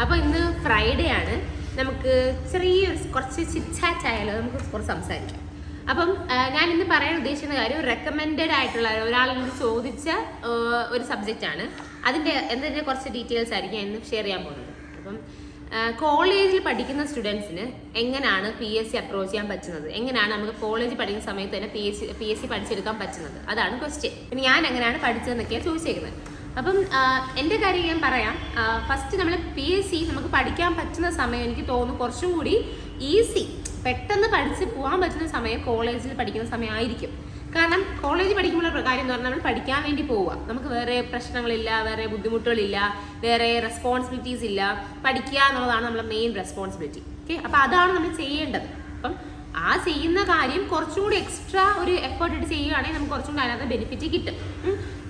അപ്പോൾ ഇന്ന് ഫ്രൈഡേ ആണ്. നമുക്ക് ചെറിയൊരു കുറച്ച് ചിറ്റാറ്റ് ആയാലും നമുക്ക് കുറച്ച് സംസാരിക്കാം. അപ്പം ഞാൻ ഇന്ന് പറയാൻ ഉദ്ദേശിക്കുന്ന കാര്യം റെക്കമെൻഡഡ് ആയിട്ടുള്ള ഒരാളോട് ചോദിച്ച ഒരു സബ്ജക്റ്റാണ്. അതിൻ്റെ കുറച്ച് ഡീറ്റെയിൽസ് ആയിരിക്കും ഇന്ന് ഷെയർ ചെയ്യാൻ പോകുന്നത്. അപ്പം കോളേജിൽ പഠിക്കുന്ന സ്റ്റുഡൻസിന് എങ്ങനെയാണ് PSC അപ്രോച്ച് ചെയ്യാൻ പറ്റുന്നത്, എങ്ങനെയാണ് നമുക്ക് കോളേജിൽ പഠിക്കുന്ന സമയത്ത് തന്നെ PSC പഠിച്ചെടുക്കാൻ പറ്റുന്നത്, അതാണ് ക്വസ്റ്റ്യൻ. പിന്നെ ഞാൻ എങ്ങനെയാണ് പഠിച്ചതെന്നൊക്കെയാണ് ചോദിച്ചേക്കുന്നത്. അപ്പം എൻ്റെ കാര്യം ഞാൻ പറയാം. ഫസ്റ്റ് നമ്മൾ PSC നമുക്ക് പഠിക്കാൻ പറ്റുന്ന സമയം എനിക്ക് തോന്നുന്നു കുറച്ചും കൂടി ഈസി, പെട്ടെന്ന് പഠിച്ച് പോകാൻ പറ്റുന്ന സമയം കോളേജിൽ പഠിക്കുന്ന സമയമായിരിക്കും. കാരണം കോളേജിൽ പഠിക്കുമ്പോഴുള്ള കാര്യം എന്ന് പറഞ്ഞാൽ നമ്മൾ പഠിക്കാൻ വേണ്ടി പോവുക, നമുക്ക് വേറെ പ്രശ്നങ്ങളില്ല, വേറെ ബുദ്ധിമുട്ടുകളില്ല, വേറെ റെസ്പോൺസിബിലിറ്റീസ് ഇല്ല. പഠിക്കുക എന്നുള്ളതാണ് നമ്മുടെ മെയിൻ റെസ്പോൺസിബിലിറ്റി. ഓക്കെ, അപ്പോൾ അതാണ് നമ്മൾ ചെയ്യേണ്ടത്. അപ്പം ആ ചെയ്യുന്ന കാര്യം കുറച്ചും കൂടി എക്സ്ട്രാ ഒരു എഫേർട്ട് ഇട്ട് ചെയ്യുകയാണെങ്കിൽ നമുക്ക് കുറച്ചും കൂടി അതിനകത്ത് ബെനിഫിറ്റ് കിട്ടും.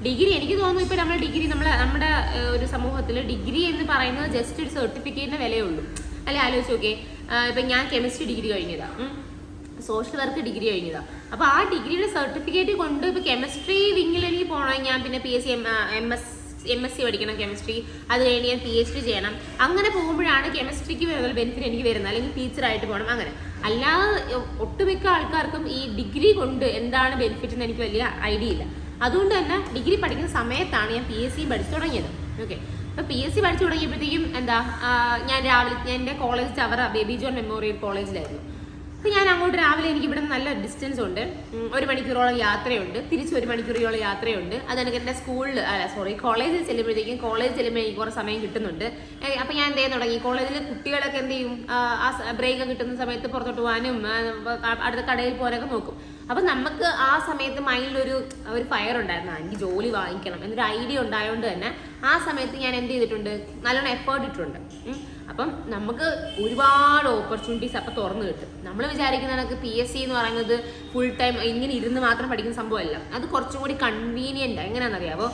ഡിഗ്രി എനിക്ക് തോന്നുന്നു ഇപ്പോൾ നമ്മുടെ ഡിഗ്രി നമ്മുടെ ഒരു സമൂഹത്തിൽ ഡിഗ്രി എന്ന് പറയുന്നത് ജസ്റ്റ് ഒരു സർട്ടിഫിക്കറ്റിന് വിലയുള്ളൂ. അല്ലെ, ആലോചിച്ച് നോക്കേ, ഇപ്പം ഞാൻ കെമിസ്ട്രി ഡിഗ്രി കഴിഞ്ഞതാണ്, സോഷ്യൽ വർക്ക് ഡിഗ്രി കഴിഞ്ഞതാണ്. അപ്പോൾ ആ ഡിഗ്രിയുടെ സർട്ടിഫിക്കറ്റ് കൊണ്ട് ഇപ്പോൾ കെമിസ്ട്രി വിങ്ങിൽ എനിക്ക് പോകണമെങ്കിൽ ഞാൻ പിന്നെ PSC MSc പഠിക്കണം കെമിസ്ട്രി, അത് കഴിഞ്ഞ് ഞാൻ PhD ചെയ്യണം. അങ്ങനെ പോകുമ്പോഴാണ് കെമിസ്ട്രിക്ക് ബെനിഫിറ്റ് എനിക്ക് വരുന്നത്, അല്ലെങ്കിൽ ടീച്ചറായിട്ട് പോകണം. അങ്ങനെ അല്ലാതെ ഒട്ടുമിക്ക ആൾക്കാർക്കും ഈ ഡിഗ്രി കൊണ്ട് എന്താണ് ബെനിഫിറ്റ് എന്ന് എനിക്ക് വലിയ ഐഡിയ ഇല്ല. അതുകൊണ്ട് തന്നെ ഡിഗ്രി പഠിക്കുന്ന സമയത്താണ് ഞാൻ PSC പഠിച്ചു തുടങ്ങിയത്. ഓക്കെ, അപ്പോൾ PSC പഠിച്ചു തുടങ്ങിയപ്പോഴത്തേക്കും ഞാൻ രാവിലെ എൻ്റെ കോളേജ് ചവറ ബേബി ജോൺ മെമ്മോറിയൽ കോളേജിലായിരുന്നു. അപ്പോൾ ഞാൻ അങ്ങോട്ട് രാവിലെ എനിക്ക് ഇവിടെ നല്ല ഡിസ്റ്റൻസ് ഉണ്ട്, 1 മണിക്കൂറോളം യാത്രയുണ്ട്, തിരിച്ച് 1 മണിക്കൂറോളം യാത്രയുണ്ട്. അതെനിക്ക് എൻ്റെ കോളേജിൽ ചെല്ലുമ്പോൾ എനിക്ക് കുറേ സമയം കിട്ടുന്നുണ്ട്. അപ്പോൾ ഞാൻ എന്ത് ചെയ്യാൻ തുടങ്ങി, കോളേജിൽ കുട്ടികളൊക്കെ എന്ത് ചെയ്യും, ആ ബ്രേക്ക് കിട്ടുന്ന സമയത്ത് പുറത്തോട്ട് പോകാനും അടുത്ത കടയിൽ പോകാനൊക്കെ നോക്കും. അപ്പം നമുക്ക് ആ സമയത്ത് മൈൻഡിലൊരു ഫയർ ഉണ്ടായിരുന്നു, എനിക്ക് ജോലി വാങ്ങിക്കണം എന്നൊരു ഐഡിയ ഉണ്ടായതുകൊണ്ട് തന്നെ ആ സമയത്ത് ഞാൻ എന്ത് ചെയ്തിട്ടുണ്ട്, നല്ലോണം എഫേർട്ട് ഇട്ടിട്ടുണ്ട്. അപ്പം നമുക്ക് ഒരുപാട് ഓപ്പർച്യൂണിറ്റീസ് അപ്പം തുറന്നു കിട്ടും. നമ്മൾ വിചാരിക്കുന്ന കണക്ക് PSC എന്ന് പറയുന്നത് ഫുൾ ടൈം ഇങ്ങനെ ഇരുന്ന് മാത്രം പഠിക്കുന്ന സംഭവമല്ല. അത് കുറച്ചും കൂടി കൺവീനിയൻ്റ്. എങ്ങനെയാണെന്നറിയാമോ,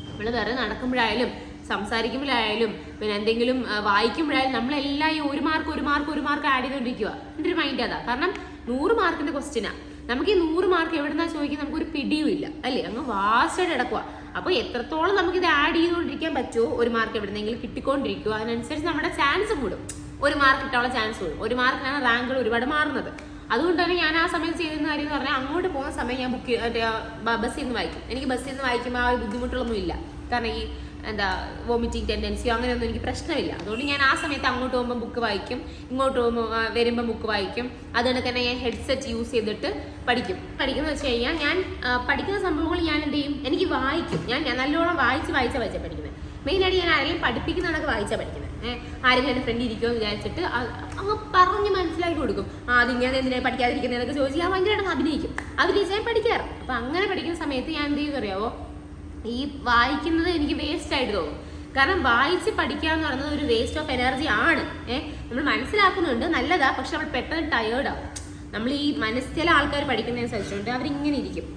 നമ്മൾ വേറെ നടക്കുമ്പോഴായാലും സംസാരിക്കുമ്പോഴായാലും പിന്നെ എന്തെങ്കിലും വായിക്കുമ്പോഴായാലും നമ്മളെല്ലാം ഈ ഒരു മാർക്ക് ആഡ് ചെയ്തുകൊണ്ടിരിക്കുക. എൻ്റെ ഒരു മൈൻഡ് അതാ. കാരണം 100 മാർക്കിൻ്റെ ക്വസ്റ്റ്യനാണ്. നമുക്ക് ഈ 100 മാർക്ക് എവിടുന്നാ ചോദിക്കാൻ നമുക്കൊരു പിടിയും ഇല്ല, അല്ലേ? അങ്ങ് വാസ്റ്റായിട്ട് കിടക്കുക. അപ്പോൾ എത്രത്തോളം നമുക്കിത് ആഡ് ചെയ്തുകൊണ്ടിരിക്കാൻ പറ്റുമോ, 1 മാർക്ക് എവിടെന്നെങ്കിലും കിട്ടിക്കൊണ്ടിരിക്കുക, അതിനനുസരിച്ച് നമ്മുടെ ചാൻസ് കൂടും. 1 മാർക്ക് കിട്ടാനുള്ള ചാൻസ് കൂടും. 1 മാർക്കിനാണ് റാങ്കുകൾ ഒരുപാട് മാറുന്നത്. അതുകൊണ്ട് തന്നെ ഞാൻ ആ സമയത്ത് ചെയ്യുന്ന കാര്യം എന്ന് പറഞ്ഞാൽ അങ്ങോട്ട് പോകുന്ന സമയം ഞാൻ ബസ്സിൽ നിന്ന് വായിക്കും. എനിക്ക് ബസ്സിൽ നിന്ന് വായിക്കുമ്പോൾ ആ ഒരു ബുദ്ധിമുട്ടുകളൊന്നും ഇല്ല. കാരണം ഈ വോമിറ്റിംഗ് ടെൻഡൻസിയോ അങ്ങനെയൊന്നും എനിക്ക് പ്രശ്നമില്ല. അതുകൊണ്ട് ഞാൻ ആ സമയത്ത് അങ്ങോട്ട് പോകുമ്പോൾ ബുക്ക് വായിക്കും, ഇങ്ങോട്ട് വരുമ്പോൾ ബുക്ക് വായിക്കും. അതുകൊണ്ട് തന്നെ ഞാൻ ഹെഡ്സെറ്റ് യൂസ് ചെയ്തിട്ട് പഠിക്കുന്നത് വെച്ച് കഴിഞ്ഞാൽ ഞാൻ പഠിക്കുന്ന സംഭവങ്ങൾ ഞാൻ എന്ത് ചെയ്യും, എനിക്ക് വായിക്കും. ഞാൻ നല്ലോണം വായിച്ചാണ് പഠിക്കുന്നത്. മെയിനായിട്ട് ഞാൻ ആരെങ്കിലും പഠിപ്പിക്കുന്നതൊക്കെ വായിച്ചാണ് പഠിക്കുന്നത്. ആരെങ്കിലും എൻ്റെ ഫ്രണ്ട് ഇരിക്കുമോ വിചാരിച്ചിട്ട് അങ്ങ് പറഞ്ഞ് മനസ്സിലാക്കി കൊടുക്കും. അതിങ്ങനെ എന്തിനാ പഠിക്കാതിരിക്കുന്നതൊക്കെ ചോദിച്ച് ഞാൻ ഭയങ്കരമായിട്ട് അഭിനയിച്ച് ഞാൻ പഠിക്കാറ്. അപ്പം അങ്ങനെ പഠിക്കുന്ന സമയത്ത് ഞാൻ എന്ത് ചെയ്യുമെന്ന് അറിയാമോ, ഈ വായിക്കുന്നത് എനിക്ക് വേസ്റ്റ് ആയിട്ട് തോന്നും. കാരണം വായിച്ച് പഠിക്കുക എന്ന് പറയുന്നത് ഒരു വേസ്റ്റ് ഓഫ് എനർജി ആണ്. നമ്മൾ മനസ്സിലാക്കുന്നുണ്ട്, നല്ലതാ, പക്ഷെ നമ്മൾ പെട്ടെന്ന് ടയേർഡാവും. നമ്മൾ ഈ ചില ആൾക്കാർ പഠിക്കുന്നതനുസരിച്ചുകൊണ്ട് അവരിങ്ങനെ ഇരിക്കും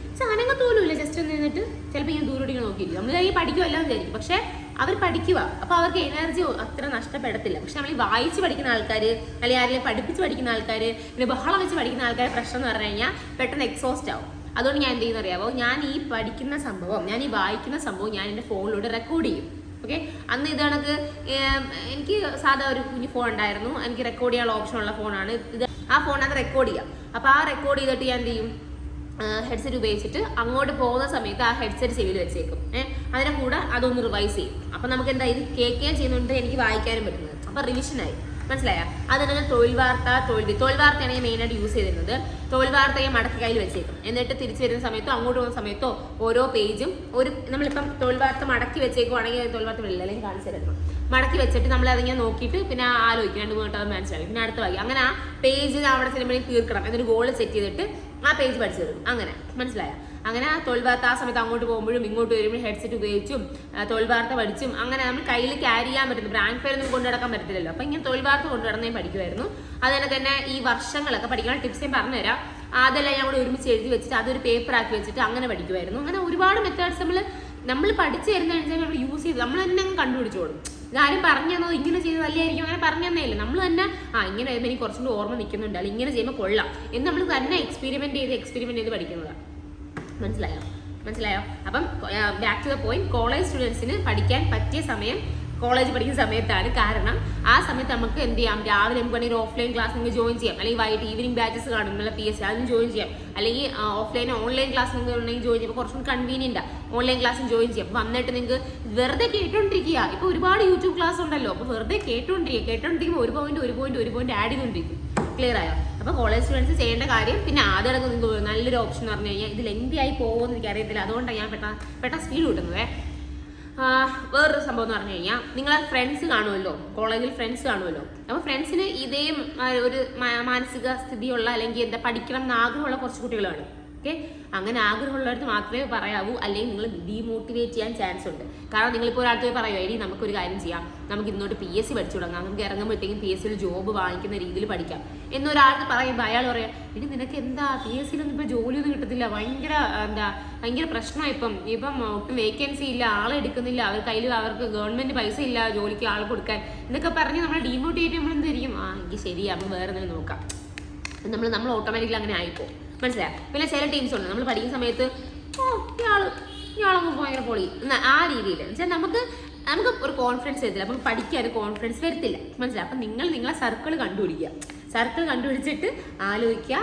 പക്ഷെ അനങ്ങത്തോലുമില്ല. ജസ്റ്റ് ഒന്ന് നിന്നിട്ട് ചിലപ്പോൾ ഇങ്ങനെ ദൂരോട്ടിങ്ങനെ നോക്കിയിരിക്കും. നമ്മൾ ഈ പഠിക്കുമല്ലോ വിചാരിക്കും, പക്ഷെ അവർ പഠിക്കുക. അപ്പോൾ അവർക്ക് എനർജി അത്ര നഷ്ടപ്പെടത്തില്ല. പക്ഷെ നമ്മൾ ഈ വായിച്ച് പഠിക്കുന്ന ആൾക്കാർ, അല്ലെങ്കിൽ ആരെങ്കിലും പഠിപ്പിച്ച് പഠിക്കുന്ന ആൾക്കാർ, പിന്നെ ബഹളം വെച്ച് പഠിക്കുന്ന ആൾക്കാരുടെ പ്രശ്നം എന്ന് പറഞ്ഞു കഴിഞ്ഞാൽ പെട്ടെന്ന് എക്സോസ്റ്റ് ആവും. അതുകൊണ്ട് ഞാൻ എന്ത് ചെയ്യുന്ന അറിയാമോ, ഞാൻ ഈ വായിക്കുന്ന സംഭവം ഞാൻ എൻ്റെ ഫോണിലൂടെ റെക്കോർഡ് ചെയ്യും. ഓക്കെ, അന്ന് ഇത് കണക്ക് എനിക്ക് സാധാ ഒരു കുഞ്ഞു ഫോൺ ഉണ്ടായിരുന്നു. എനിക്ക് റെക്കോർഡ് ചെയ്യാനുള്ള ഓപ്ഷനുള്ള ഫോണാണ് ഇത്. ആ ഫോണത് റെക്കോർഡ് ചെയ്യാം. അപ്പോൾ ആ റെക്കോർഡ് ചെയ്തിട്ട് ഞാൻ എന്ത് ചെയ്യും, ഹെഡ്സെറ്റ് ഉപയോഗിച്ചിട്ട് അങ്ങോട്ട് പോകുന്ന സമയത്ത് ആ ഹെഡ്സെറ്റ് ചെവിയിൽ വെച്ചേക്കും. അതിനെ കൂടെ അതൊന്ന് റിവൈസ് ചെയ്യും. അപ്പം നമുക്ക് എന്താ, ഇത് കേൾക്കുകയും ചെയ്യുന്നുണ്ട്, എനിക്ക് വായിക്കാനും പറ്റുന്നത്. അപ്പം റിവിഷനായി, മനസ്സിലായ? അതിനാണ് തൊഴിൽ വാർത്തയാണ് ഞാൻ മെയിനായിട്ട് യൂസ് ചെയ്തിരുന്നത്. തൊഴിൽ വാർത്തയെ മടക്കി കയ്യിൽ വെച്ചേക്കും. എന്നിട്ട് തിരിച്ചു വരുന്ന സമയത്തോ അങ്ങോട്ട് പോകുന്ന സമയത്തോ ഓരോ പേജും നമ്മളിപ്പം തൊഴിൽ വാർത്ത മടക്കി വെച്ചേക്കുവാണെങ്കിൽ തൊഴിൽ വാർത്ത വിളില്ല, അല്ലെങ്കിൽ കാണിച്ചു തരുന്നു. മടക്കി വെച്ചിട്ട് നമ്മൾ അതിങ്ങനെ നോക്കിയിട്ട് പിന്നെ ആലോചിക്കും, 2 മിനിറ്റ് അത് മനസ്സിലാക്കി, പിന്നെ അടുത്ത വായിക്കും. അങ്ങനെ ആ പേജ് അവിടെ ചെല്ലുമ്പോഴേക്കും തീർക്കണം എന്നൊരു ഗോൾ സെറ്റ് ചെയ്തിട്ട് ആ പേജ് പഠിച്ചു തരും. അങ്ങനെ മനസ്സിലായ? അങ്ങനെ ആ തൊഴിൽ വാർത്ത ആ സമയത്ത് അങ്ങോട്ട് പോകുമ്പോഴും ഇങ്ങോട്ട് വരുമ്പോഴും ഹെഡ്സെറ്റ് ഉപയോഗിച്ചും തൊഴിൽ വാർത്ത പഠിച്ചും അങ്ങനെ നമ്മൾ കയ്യിൽ ക്യാരി ചെയ്യാൻ പറ്റുന്നു. ബ്രാൻഡ് ഫെയർ ഒന്നും കൊണ്ടു നടക്കാൻ പറ്റത്തില്ലല്ലോ. അപ്പം ഇങ്ങനെ തൊഴിൽ വാർത്ത കൊണ്ടു നടന്നേ പഠിക്കുമായിരുന്നു. അതുപോലെ തന്നെ ഈ വർഷങ്ങളൊക്കെ പഠിക്കാനുള്ള ടിപ്സ് ഞാൻ പറഞ്ഞുതരാം. അതെല്ലാം ഞാൻ കൂടെ ഒരുമിച്ച് എഴുതി വെച്ചിട്ട് അതൊരു പേപ്പറാക്കി വെച്ചിട്ട് അങ്ങനെ പഠിക്കുമായിരുന്നു. അങ്ങനെ ഒരുപാട് മെത്തേഡ്സ് നമ്മൾ പഠിച്ചു തരുന്നതനുസരിച്ച് നമ്മൾ യൂസ് ചെയ്ത് നമ്മൾ തന്നെ അങ്ങ് കണ്ടുപിടിച്ചോളും. ഇതാരും പറഞ്ഞു തന്നത് ഇങ്ങനെ ചെയ്ത് നല്ലതായിരിക്കും അങ്ങനെ പറഞ്ഞു തന്നേയില്ല. നമ്മൾ തന്നെ ഇങ്ങനെ വരുമ്പോൾ എനിക്ക് കുറച്ചുകൂടി ഓർമ്മ നിൽക്കുന്നുണ്ട്, അല്ലെങ്കിൽ ഇങ്ങനെ ചെയ്യുമ്പോൾ കൊള്ളാം എന്ന് നമ്മൾ തന്നെ എക്സ്പെരിമെൻറ്റ് ചെയ്ത് പഠിക്കുന്നതാണ്. മനസ്സിലായോ? അപ്പം back to the point, college സ്റ്റുഡൻസിന് പഠിക്കാൻ പറ്റിയ സമയം കോളേജ് പഠിക്കുന്ന സമയത്താണ്. കാരണം ആ സമയത്ത് നമുക്ക് എന്ത് ചെയ്യാം, രാവിലെ നമുക്ക് വേണമെങ്കിൽ ഓഫ്ലൈൻ ക്ലാസ് നിങ്ങൾക്ക് ജോയിൻ ചെയ്യാം, അല്ലെങ്കിൽ വൈകിട്ട് ഈവനിങ് ബാച്ചസ് കാണും നമ്മളെ PSC അതിന് ജോയിൻ ചെയ്യാം, അല്ലെങ്കിൽ ഓൺലൈൻ ക്ലാസ് നിങ്ങൾക്ക് ഉണ്ടെങ്കിൽ ജോയിൻ ചെയ്യാം. കുറച്ചും കൺവീനിയൻ്റ് ഓൺലൈൻ ക്ലാസ്സും ജോയിൻ ചെയ്യാം. വന്നിട്ട് നിങ്ങൾക്ക് വെറുതെ കേട്ടോണ്ടിരിക്കുക. ഇപ്പോൾ ഒരുപാട് യൂട്യൂബ് ക്ലാസ് ഉണ്ടല്ലോ, അപ്പോൾ വെറുതെ കേട്ടോണ്ടിരിക്കുമ്പോൾ ഒരു പോയിന്റ് ആഡ് ചെയ്തുകൊണ്ടിരിക്കും. ക്ലിയർ ആയോ? അപ്പോൾ കോളേജ് സ്റ്റുഡൻസ് ചെയ്യേണ്ട കാര്യം, പിന്നെ ആദ്യം നിങ്ങൾക്ക് നല്ലൊരു ഓപ്ഷൻ എന്ന് പറഞ്ഞു കഴിഞ്ഞാൽ ഇതിൽ എന്തിയായി പോകുമെന്ന് എനിക്കറിയത്തില്ല, അതുകൊണ്ടാണ് ഞാൻ പെട്ടെന്ന് സ്പീഡ് കിട്ടുന്നത്. വേറൊരു സംഭവം എന്ന് പറഞ്ഞു കഴിഞ്ഞാൽ നിങ്ങളെ ഫ്രണ്ട്സ് കാണുമല്ലോ, കോളേജിൽ ഫ്രണ്ട്സ് കാണുമല്ലോ. അപ്പോൾ ഫ്രണ്ട്സിന് ഇതേ ഒരു മാനസിക സ്ഥിതിയുള്ള അല്ലെങ്കിൽ എന്താ പഠിക്കണം എന്ന് ആഗ്രഹമുള്ള കുറച്ച് കുട്ടികളാണ്. ഓക്കെ, അങ്ങനെ ആഗ്രഹമുള്ളവർക്ക് മാത്രമേ പറയാവൂ, അല്ലെങ്കിൽ നിങ്ങൾ ഡീമോട്ടിവേറ്റ് ചെയ്യാൻ ചാൻസ് ഉണ്ട്. കാരണം നിങ്ങളിപ്പോൾ ഒരാൾക്ക് പോയി പറയുമോ, എടി നമുക്കൊരു കാര്യം ചെയ്യാം, നമുക്ക് ഇന്നോട്ട് PSC പഠിച്ചു തുടങ്ങാം, നമുക്ക് ഇറങ്ങുമ്പോഴത്തേക്കും PSCയിൽ ജോബ് വാങ്ങിക്കുന്ന രീതിയിൽ പഠിക്കാം എന്നൊരാൾക്ക് പറയുമ്പോൾ അയാൾ പറയാം, എടി നിനക്ക് എന്താ PSCയിലൊന്നും ഇപ്പോൾ ജോലിയൊന്നും കിട്ടത്തില്ല, ഭയങ്കര പ്രശ്നമാണ്, ഇപ്പം ഒട്ടും വേക്കൻസി ഇല്ല, ആളെ എടുക്കുന്നില്ല, അവർക്ക് ഗവൺമെന്റ് പൈസ ഇല്ല ജോലിക്ക് ആൾ കൊടുക്കാൻ എന്നൊക്കെ പറഞ്ഞ് നമ്മളെ ഡീമോട്ടിവേറ്റ് ചെയ്യുമ്പോൾ എന്തായിരിക്കും, എങ്കിൽ ശരിയാകുമ്പോൾ വേറെ എന്തെങ്കിലും നോക്കാം, നമ്മൾ ഓട്ടോമാറ്റിക്കലി അങ്ങനെ ആയിപ്പോകും. മനസ്സിലായോ? പിന്നെ ചില ടീംസ് ഉണ്ട് നമ്മൾ പഠിക്കുന്ന സമയത്ത് ഇയാളങ്ങ് ഭയങ്കര പൊളി ആ രീതിയിൽ വെച്ചാൽ നമുക്ക് ഒരു കോൺഫിഡൻസ് വരത്തില്ല, നമുക്ക് പഠിക്കാൻ ഒരു കോൺഫിഡൻസ് വരത്തില്ല. മനസ്സിലായി? അപ്പം നിങ്ങളെ സർക്കിൾ കണ്ടുപിടിച്ചിട്ട് ആലോചിക്കുക,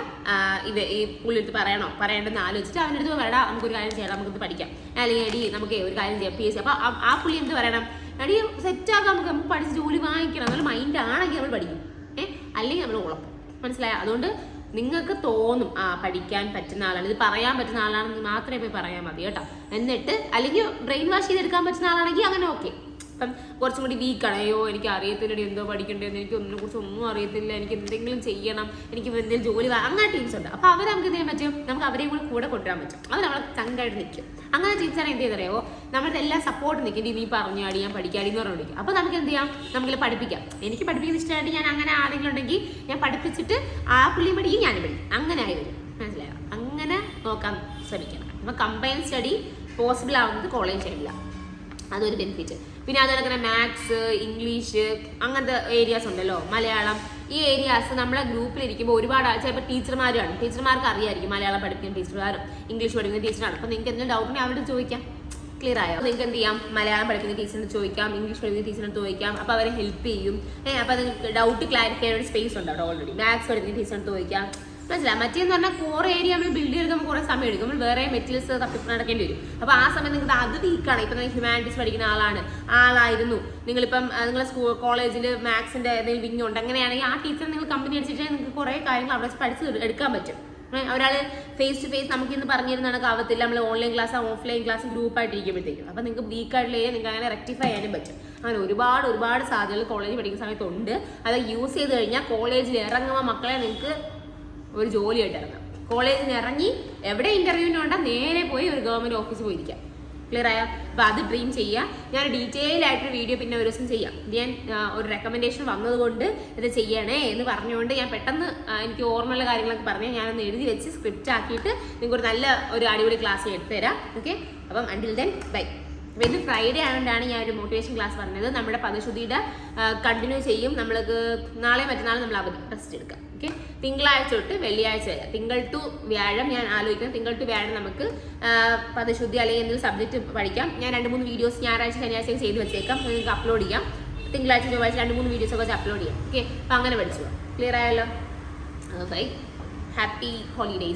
ഈ പുള്ളിയെടുത്ത് പറയണമെന്ന് ആലോചിച്ചിട്ട് അവൻ്റെ അടുത്ത് പറയടാ നമുക്കൊരു കാര്യം ചെയ്യണം, നമുക്കിത് പഠിക്കാം, അല്ലെങ്കിൽ എടി നമുക്ക് ഒരു കാര്യം ചെയ്യാം PSC. അപ്പോൾ ആ പുള്ളി എന്ത് പറയണം, എടി സെറ്റാക്കാം, നമുക്ക് പഠിച്ച് ജോലി വാങ്ങിക്കണം എന്നുള്ള മൈൻഡ് ആണെങ്കിൽ നമ്മൾ പഠിക്കും, അല്ലെങ്കിൽ നമ്മൾ ഉളപ്പം. മനസ്സിലായോ? അതുകൊണ്ട് നിങ്ങൾക്ക് തോന്നും പഠിക്കാൻ പറ്റുന്ന ആളാണ്, ഇത് പറയാൻ പറ്റുന്ന ആളാണെന്ന് മാത്രമേ പോയി പറയാൻ മതി കേട്ടോ. എന്നിട്ട് അല്ലെങ്കിൽ ബ്രെയിൻ വാഷ് ചെയ്തെടുക്കാൻ പറ്റുന്ന ആളാണെങ്കിൽ അങ്ങനെ ഓക്കെ. ഇപ്പം കുറച്ചും കൂടി വീക്കാണ്, അയ്യോ എനിക്ക് അറിയത്തില്ല എന്തോ പഠിക്കേണ്ടതെന്ന്, എനിക്ക് കുറിച്ച് ഒന്നും അറിയത്തില്ല, എനിക്ക് എന്തെങ്കിലും ചെയ്യണം, എനിക്ക് എന്തെങ്കിലും ജോലി അങ്ങനെ ടീംസ് ഉണ്ട്. അപ്പോൾ അവരെ നമുക്ക് എന്ത് ചെയ്യാൻ പറ്റും, നമുക്ക് അവരെയും കൂടെ കൊണ്ടുവരാൻ പറ്റും. അവർ നമ്മളെ ചങ്കായിട്ട് നിൽക്കും. അങ്ങനെ ടീംസാണ് എന്ത് ചെയ്തറിയോ, നമ്മുടെ എല്ലാ സപ്പോർട്ട് നിൽക്കും, നീ പറഞ്ഞാടി ഞാൻ പഠിക്കാടി എന്ന് പറഞ്ഞുകൊണ്ടിരിക്കും. അപ്പോൾ നമുക്ക് എന്ത് ചെയ്യാം, നമുക്ക് പഠിപ്പിക്കാം. എനിക്ക് പഠിപ്പിക്കുന്ന ഇഷ്ടമായിട്ട് ഞാൻ അങ്ങനെ ആരെങ്കിലും ഉണ്ടെങ്കിൽ ഞാൻ പഠിപ്പിച്ചിട്ട് ആ പുള്ളിയും പഠിക്കും ഞാനും പഠിക്കും, അങ്ങനെ ആയി വരും. മനസ്സിലായോ? അങ്ങനെ നോക്കാൻ ശ്രമിക്കണം. അപ്പോൾ കമ്പൈൻ സ്റ്റഡി പോസിബിൾ ആവുന്നത് കോളേജ് ടൈമില്ല, അതൊരു ബെനിഫിറ്റ്. പിന്നെ അതുപോലെ തന്നെ മാത്സ്, ഇംഗ്ലീഷ് അങ്ങനത്തെ ഏരിയാസ് ഉണ്ടല്ലോ, മലയാളം, ഈ ഏരിയാസ് നമ്മളെ ഗ്രൂപ്പിലിരിക്കുമ്പോൾ ഒരുപാട് ചിലപ്പോൾ ടീച്ചർമാർക്ക് അറിയായിരിക്കും മലയാളം പഠിപ്പിക്കുന്ന ടീച്ചർമാരും ഇംഗ്ലീഷ് പഠിക്കുന്ന ടീച്ചറാണ്. അപ്പോൾ നിങ്ങൾക്ക് എന്തെങ്കിലും ഡൗട്ടിനെ അവരോട് ചോദിക്കാം. ക്ലിയർ ആയോ? നിങ്ങൾക്ക് എന്ത് ചെയ്യാം, മലയാളം പഠിക്കുന്ന ടീച്ചറിന് ചോദിക്കാം, ഇംഗ്ലീഷ് പഠിക്കുന്ന ടീച്ചറിന് ചോദിക്കാം. അപ്പോൾ അവരെ ഹെൽപ്പ് ചെയ്യും. അപ്പോൾ നിങ്ങൾക്ക് ഡൗട്ട് ക്ലാരിഫൈ ചെയ്യാൻ ഒരു സ്പേസ് ഉണ്ട് അവിടെ ഓൾറെഡി. മാത്സ് പഠിക്കുന്ന ടീച്ചറിന് ചോദിക്കാം. മനസ്സിലായി? മറ്റേന്ന് പറഞ്ഞാൽ കോർ ഏരിയ നമ്മൾ ബിൽഡ് ചെയ്തെടുക്കുമ്പോൾ കുറേ സമയം എടുക്കും, നമ്മൾ വേറെ മെറ്റീരിയൽസ് തപ്പി നടക്കേണ്ടി വരും. അപ്പോൾ ആ സമയം നിങ്ങൾക്ക് അത് വീക്കാണ്. ഇപ്പം നിങ്ങൾ ഹ്യൂമാനിറ്റീസ് പഠിക്കുന്ന ആളായിരുന്നു നിങ്ങളിപ്പം നിങ്ങളെ കോളേജിൽ മാത്സിൻ്റെ ഏതെങ്കിലും വിങ് ഉണ്ട്, അങ്ങനെയാണെങ്കിൽ ആ ടീച്ചർ നിങ്ങൾ കമ്പനി അടിച്ചിട്ട് നിങ്ങൾക്ക് കുറേ കാര്യങ്ങൾ അവിടെ പഠിച്ച് എടുക്കാൻ പറ്റും. ഒരാൾ ഫേസ് ടു ഫേസ് നമുക്കിന്ന് പറഞ്ഞിരുന്ന കണക്കാവത്തില്ല, നമ്മൾ ഓൺലൈൻ ക്ലാസ് ഓഫ്ലൈൻ ക്ലാസ് ഗ്രൂപ്പായിട്ടിരിക്കുമ്പോഴത്തേക്കും. അപ്പോൾ നിങ്ങൾക്ക് വീക്കായിട്ടുള്ള നിങ്ങൾക്ക് അങ്ങനെ റെക്ടിഫൈ ചെയ്യാനും പറ്റും. അങ്ങനെ ഒരുപാട് സാധ്യതകൾ കോളേജിൽ പഠിക്കുന്ന സമയത്തുണ്ട്. അത് യൂസ് ചെയ്ത് കഴിഞ്ഞാൽ കോളേജിൽ ഇറങ്ങുമ്പോൾ മക്കളെ നിങ്ങൾക്ക് ഒരു ജോലിയായിട്ട് ഇറങ്ങാം. കോളേജിൽ നിന്ന് ഇറങ്ങി എവിടെ ഇൻ്റർവ്യൂവിന് വേണ്ട നേരെ പോയി ഒരു ഗവൺമെൻറ് ഓഫീസിൽ പോയിരിക്കാം. ക്ലിയർ ആയോ? അപ്പോൾ അത് ഡ്രീം ചെയ്യുക. ഞാൻ ഡീറ്റെയിൽ ആയിട്ടൊരു വീഡിയോ പിന്നെ ഒരു ദിവസം ചെയ്യാം. ഞാൻ ഒരു റെക്കമെൻഡേഷൻ വന്നതുകൊണ്ട് ഇത് ചെയ്യണേ എന്ന് പറഞ്ഞുകൊണ്ട് ഞാൻ പെട്ടെന്ന് എനിക്ക് ഓർമ്മയുള്ള കാര്യങ്ങളൊക്കെ പറഞ്ഞ് ഞാനൊന്ന് എഴുതി വെച്ച് സ്ക്രിപ്റ്റ് ആക്കിയിട്ട് നിങ്ങൾക്ക് ഒരു നല്ല ഒരു അടിപൊളി ക്ലാസ് എടുത്തു തരാം. ഓക്കെ, അപ്പം അണ്ടിൽ ദെൻ ബൈ. അപ്പോൾ ഇത് ഫ്രൈഡേ ആയതുകൊണ്ടാണ് ഞാൻ ഒരു മോട്ടിവേഷൻ ക്ലാസ് പറഞ്ഞത്. നമ്മുടെ പദശുദ്ധിയുടെ കണ്ടിന്യൂ ചെയ്യും. നമ്മൾക്ക് നാളെ മറ്റന്നാൾ നമ്മൾ അവധി റെസ്റ്റ് എടുക്കാം. ഓക്കെ, തിങ്കളാഴ്ച തൊട്ട് വെള്ളിയാഴ്ച വരെ, തിങ്കൾ ടു വ്യാഴം ഞാൻ ആലോചിക്കുന്നത്. തിങ്കൾ ടു വ്യാഴം നമുക്ക് പദശുദ്ധി അല്ലെങ്കിൽ എന്തെങ്കിലും സബ്ജക്റ്റ് പഠിക്കാം. ഞാൻ 2-3 വീഡിയോസ് ഞായറാഴ്ച ശനിയാഴ്ച ചെയ്ത് വെച്ചേക്കാം, നിങ്ങൾക്ക് അപ്ലോഡ് ചെയ്യാം. തിങ്കളാഴ്ച ചൊവ്വാഴ്ച 2-3 വീഡിയോസൊക്കെ വെച്ച് അപ്ലോഡ് ചെയ്യാം. ഓക്കെ, അപ്പോൾ അങ്ങനെ പഠിച്ചു. ക്ലിയർ ആയല്ലോ? Bye, happy holidays.